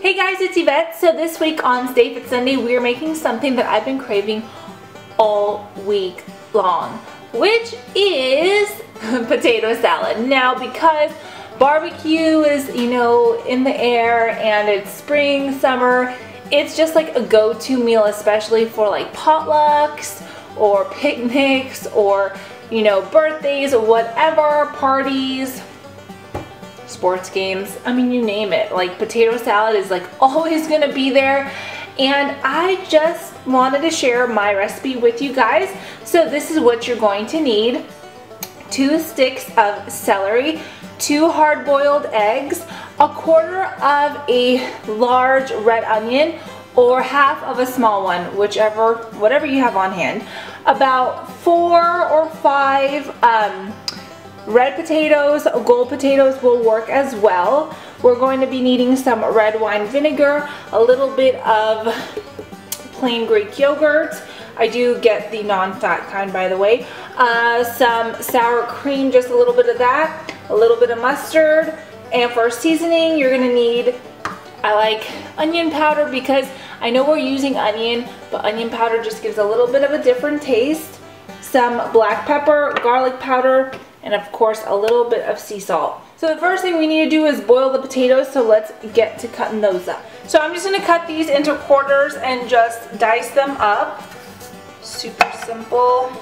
Hey guys, it's Yvette. So this week on Stay Fit Sunday, we are making something that I've been craving all week long, which is potato salad. Now, because barbecue is, in the air and it's spring, summer, it's just like a go-to meal, especially for like potlucks or picnics or, birthdays or whatever, parties, sports games, I mean, you name it. Like, potato salad is like always gonna be there, and I just wanted to share my recipe with you guys. So this is what you're going to need: 2 sticks of celery, 2 hard-boiled eggs, 1/4 of a large red onion or half of a small one, whatever you have on hand, about 4 or 5 red potatoes. Gold potatoes will work as well. We're going to be needing some red wine vinegar, a little bit of plain Greek yogurt. I do get the non-fat kind, by the way. Some sour cream, just a little bit of that, a little bit of mustard, and for seasoning you're gonna need, I like onion powder because I know we're using onion, but onion powder just gives a little bit of a different taste. Some black pepper, garlic powder, and of course a little bit of sea salt. So the first thing we need to do is boil the potatoes, so let's get to cutting those up. So I'm just going to cut these into quarters and just dice them up. Super simple.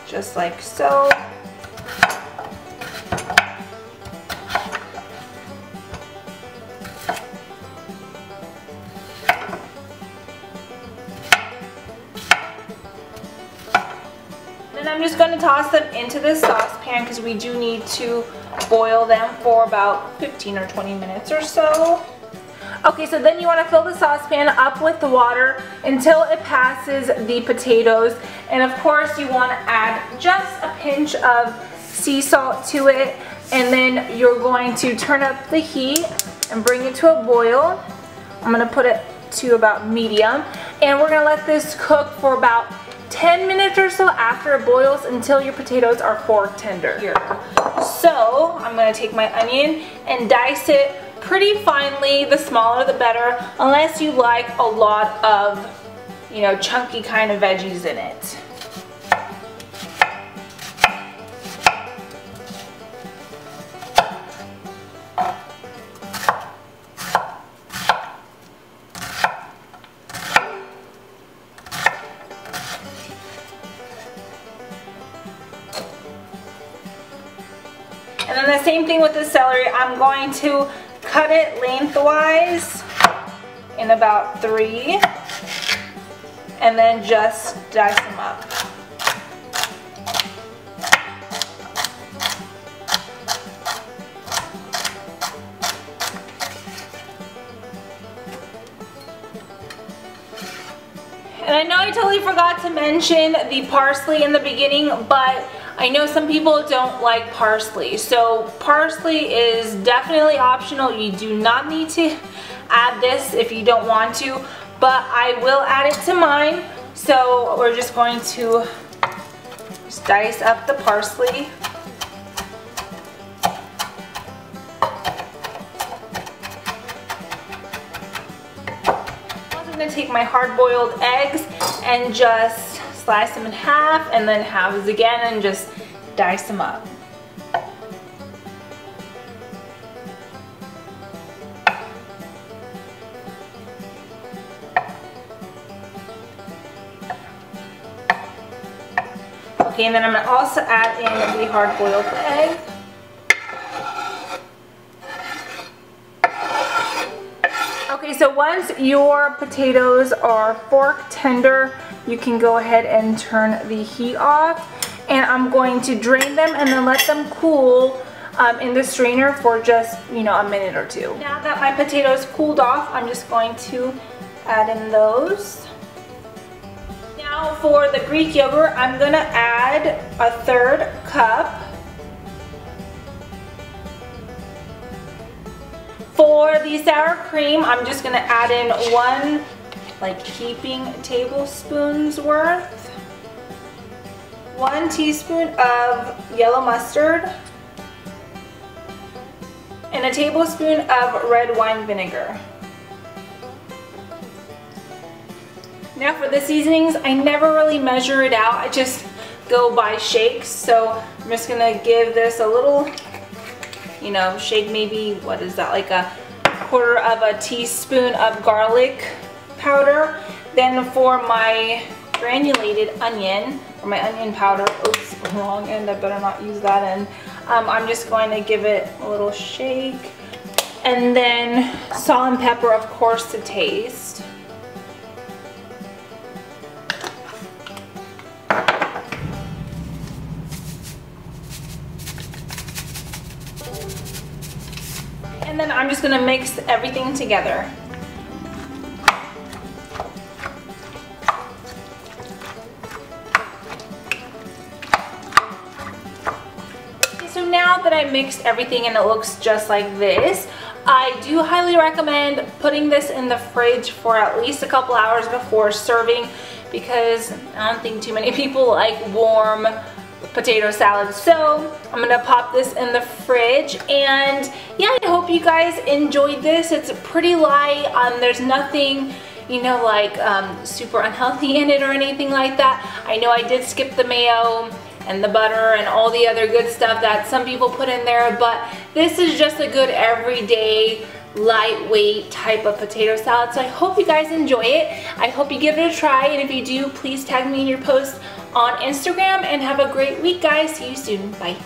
Just like so. I'm just going to toss them into this saucepan because we do need to boil them for about 15 or 20 minutes or so. Okay, so then you want to fill the saucepan up with the water until it passes the potatoes, and of course you want to add just a pinch of sea salt to it, and then you're going to turn up the heat and bring it to a boil. I'm going to put it to about medium, and we're going to let this cook for about 10 minutes or so after it boils until your potatoes are fork tender. Here. So I'm going to take my onion and dice it pretty finely. The smaller the better, unless you like a lot of, chunky kind of veggies in it. And then the same thing with the celery. I'm going to cut it lengthwise in about 3 and then just dice them up. And I know I totally forgot to mention the parsley in the beginning, but I know some people don't like parsley. So parsley is definitely optional. You do not need to add this if you don't want to, but I will add it to mine. So we're just going to just dice up the parsley. I'm going to take my hard-boiled eggs and just slice them in half and then halves again and just dice them up. Okay, and then I'm going to also add in the hard-boiled egg. Okay, so once your potatoes are fork tender, you can go ahead and turn the heat off, and I'm going to drain them and then let them cool in the strainer for just, a minute or 2. Now that my potatoes cooled off, I'm just going to add in those. Now for the Greek yogurt, I'm going to add a 1/3 cup. For the sour cream, I'm just going to add in 1 heaping tablespoons worth. 1 teaspoon of yellow mustard, and a tablespoon of red wine vinegar. Now for the seasonings, I never really measure it out. I just go by shakes. So I'm just gonna give this a little, you know, shake, maybe, what is that, like a quarter of a teaspoon of garlic powder. Then for my granulated onion, or my onion powder, oops, wrong end, I better not use that end. I'm just going to give it a little shake. And then salt and pepper, of course, to taste. And then I'm just going to mix everything together. So now that I mixed everything and it looks just like this, I do highly recommend putting this in the fridge for at least a couple hours before serving, because I don't think too many people like warm potato salad. So I'm gonna pop this in the fridge, and yeah, I hope you guys enjoyed this. It's pretty light. There's nothing, you know, like super unhealthy in it or anything like that. I know I did skip the mayo and the butter and all the other good stuff that some people put in there, but this is just a good everyday lightweight type of potato salad. So I hope you guys enjoy it. I hope you give it a try, and if you do, please tag me in your post on Instagram, and have a great week, guys. See you soon. Bye.